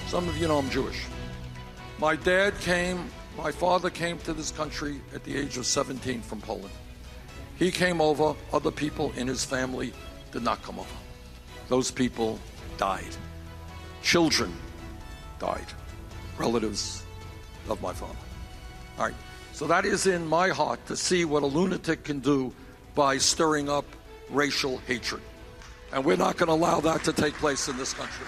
Some of you know I'm Jewish. My father came to this country at the age of 17 from Poland. He came over, other people in his family did not come over. Those people died. Children died, relatives of my father. All right, so that is in my heart to see what a lunatic can do by stirring up racial hatred. And we're not going to allow that to take place in this country.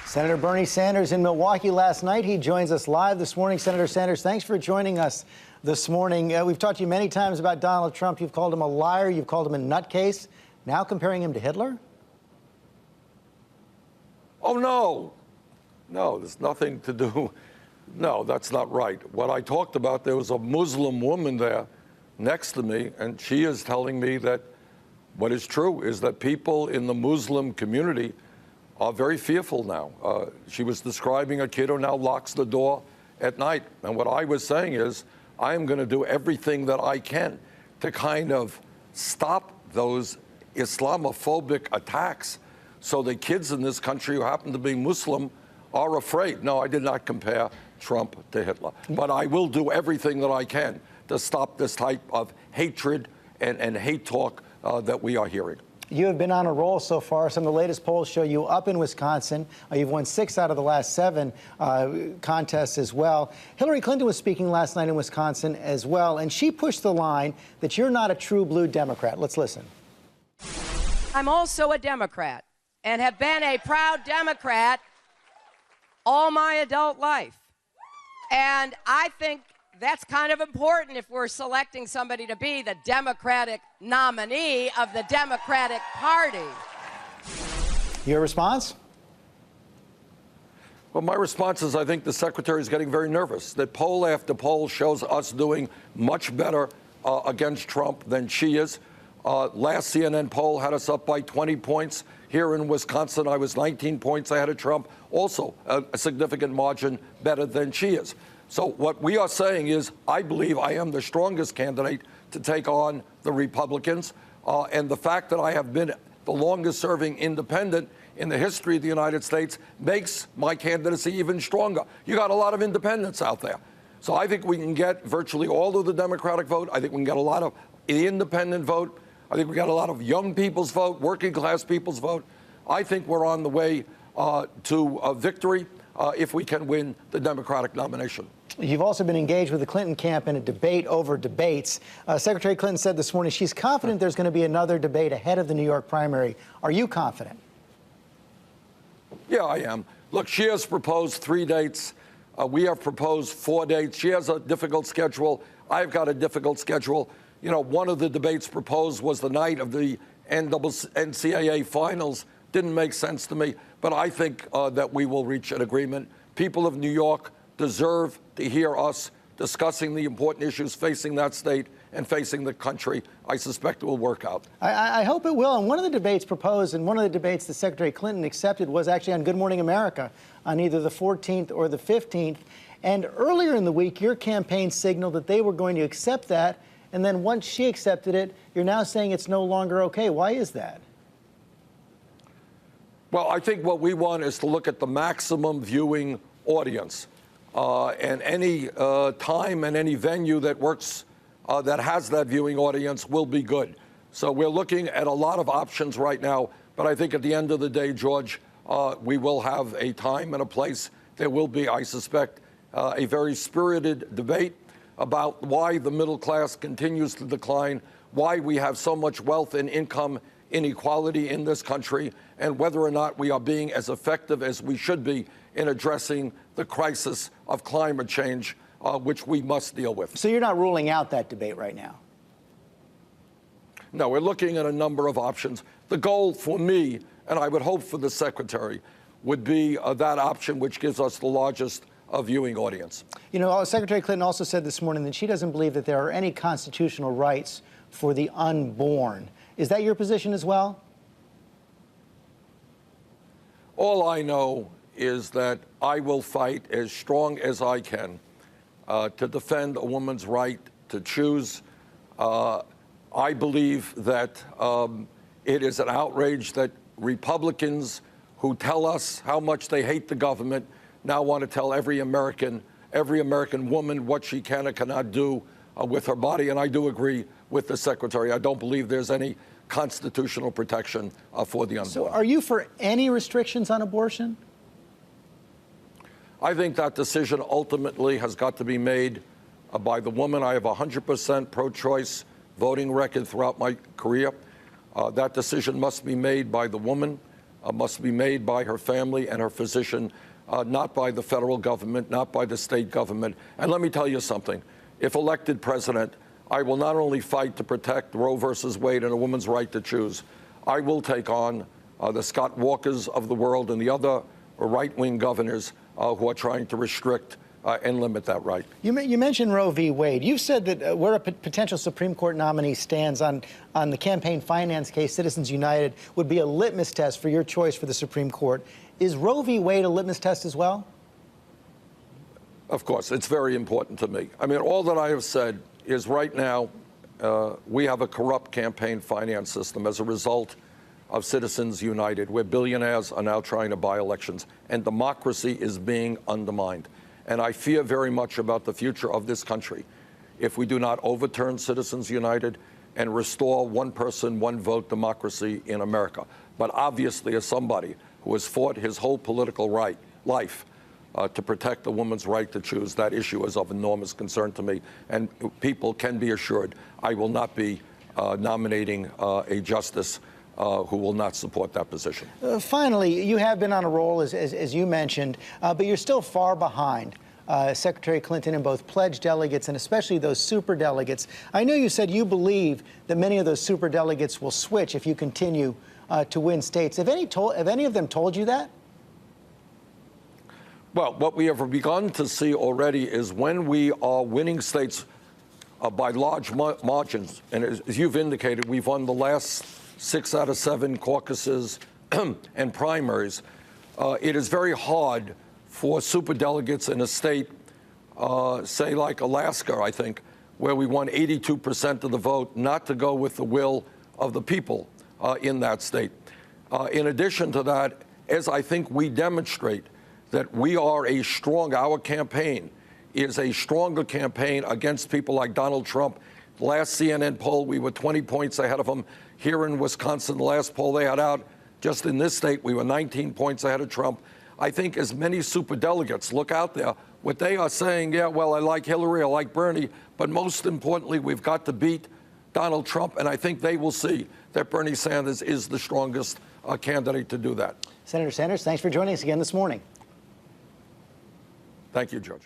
Senator Bernie Sanders in Milwaukee last night. He joins us live this morning. Senator Sanders, thanks for joining us this morning. We've talked to you many times about Donald Trump. You've called him a liar. You've called him a nutcase. Now comparing him to Hitler? Oh, no. No, there's nothing to do. No, that's not right. What I talked about, there was a Muslim woman there next to me, and she is telling me that what is true is that people in the Muslim community are very fearful now. She was describing a kid who now locks the door at night. And what I was saying is, I am going to do everything that I can to kind of stop those Islamophobic attacks so the kids in this country who happen to be Muslim are afraid. No, I did not compare Trump to Hitler. But I will do everything that I can to stop this type of hatred and hate talk that we are hearing. You have been on a roll so far. Some of the latest polls show you up in Wisconsin. You've won 6 out of the last 7 contests as well. Hillary Clinton was speaking last night in Wisconsin as well, and she pushed the line that you're not a true blue Democrat. Let's listen. I'm also a Democrat and have been a proud Democrat all my adult life. And I think that's kind of important if we're selecting somebody to be the Democratic nominee of the Democratic Party. Your response? Well, my response is I think the secretary is getting very nervous. That poll after poll shows us doing much better against Trump than she is. Last CNN poll had us up by 20 points. Here in Wisconsin, I was 19 points ahead of Trump, also a significant margin better than she is. So what we are saying is I believe I am the strongest candidate to take on the Republicans. And the fact that I have been the longest serving independent in the history of the United States makes my candidacy even stronger. You got a lot of independents out there. So I think we can get virtually all of the Democratic vote. I think we can get a lot of the independent vote. I think we got a lot of young people's vote, working class people's vote. I think we're on the way to victory if we can win the Democratic nomination. You've also been engaged with the Clinton camp in a debate over debates. Secretary Clinton said this morning she's confident there's going to be another debate ahead of the New York primary. Are you confident? Yeah, I am. Look, she has proposed 3 dates. We have proposed 4 dates. She has a difficult schedule. I've got a difficult schedule. You know, one of the debates proposed was the night of the NCAA finals. Didn't make sense to me, but I think that we will reach an agreement. People of New York deserve to hear us discussing the important issues facing that state and facing the country. I suspect it will work out. I hope it will. And one of the debates proposed and one of the debates that Secretary Clinton accepted was actually on Good Morning America on either the 14th or the 15th. And earlier in the week, your campaign signaled that they were going to accept that. And then once she accepted it, you're now saying it's no longer okay. Why is that? Well, I think what we want is to look at the maximum viewing audience. And any time and any venue that works, that has that viewing audience will be good. So we're looking at a lot of options right now. But I think at the end of the day, George, we will have a time and a place. There will be, I suspect, a very spirited debate about why the middle class continues to decline, why we have so much wealth and income inequality in this country, and whether or not we are being as effective as we should be in addressing the crisis of climate change, which we must deal with. So you're not ruling out that debate right now? No, we're looking at a number of options. The goal for me, and I would hope for the secretary, would be that option which gives us the largest viewing audience. You know, Secretary Clinton also said this morning that she doesn't believe that there are any constitutional rights for the unborn. Is that your position as well? All I know is that I will fight as strong as I can to defend a woman's right to choose. I believe that it is an outrage that Republicans who tell us how much they hate the government now want to tell every American woman what she can and cannot do with her body. And I do agree with the Secretary. I don't believe there's any constitutional protection for the unborn. So are you for any restrictions on abortion? I think that decision ultimately has got to be made by the woman. I have a 100% pro-choice voting record throughout my career. That decision must be made by the woman, must be made by her family and her physician, not by the federal government, not by the state government. And let me tell you something. If elected president, I will not only fight to protect Roe versus Wade and a woman's right to choose, I will take on the Scott Walkers of the world and the other right-wing governors who are trying to restrict and limit that right. You mentioned Roe v. Wade. You've said that where a potential Supreme Court nominee stands on the campaign finance case, Citizens United would be a litmus test for your choice for the Supreme Court. Is Roe v. Wade a litmus test as well? Of course, it's very important to me. I mean, all that I have said is right now we have a corrupt campaign finance system as a result of Citizens United, where billionaires are now trying to buy elections, and democracy is being undermined. And I fear very much about the future of this country if we do not overturn Citizens United and restore one person, one vote democracy in America. But obviously, as somebody who has fought his whole political life to protect a woman's right to choose, that issue is of enormous concern to me. And people can be assured I will not be nominating a justice who will not support that position. Finally, you have been on a roll, as you mentioned, but you're still far behind Secretary Clinton in both pledged delegates and especially those superdelegates. I know you said you believe that many of those superdelegates will switch if you continue to win states. Have any of them told you that? Well, what we have begun to see already is when we are winning states by large margins, and as you've indicated, we've won the last 6 out of 7 caucuses and primaries. It is very hard for superdelegates in a state, say like Alaska, I think, where we won 82% of the vote, not to go with the will of the people in that state. In addition to that, as I think we demonstrate that we are our campaign is a stronger campaign against people like Donald Trump. The last CNN poll, we were 20 points ahead of him. Here in Wisconsin, the last poll they had out, just in this state, we were 19 points ahead of Trump. I think as many superdelegates look out there, what they are saying, yeah, well, I like Hillary, I like Bernie, but most importantly, we've got to beat Donald Trump, and I think they will see that Bernie Sanders is the strongest candidate to do that. Senator Sanders, thanks for joining us again this morning. Thank you, Judge.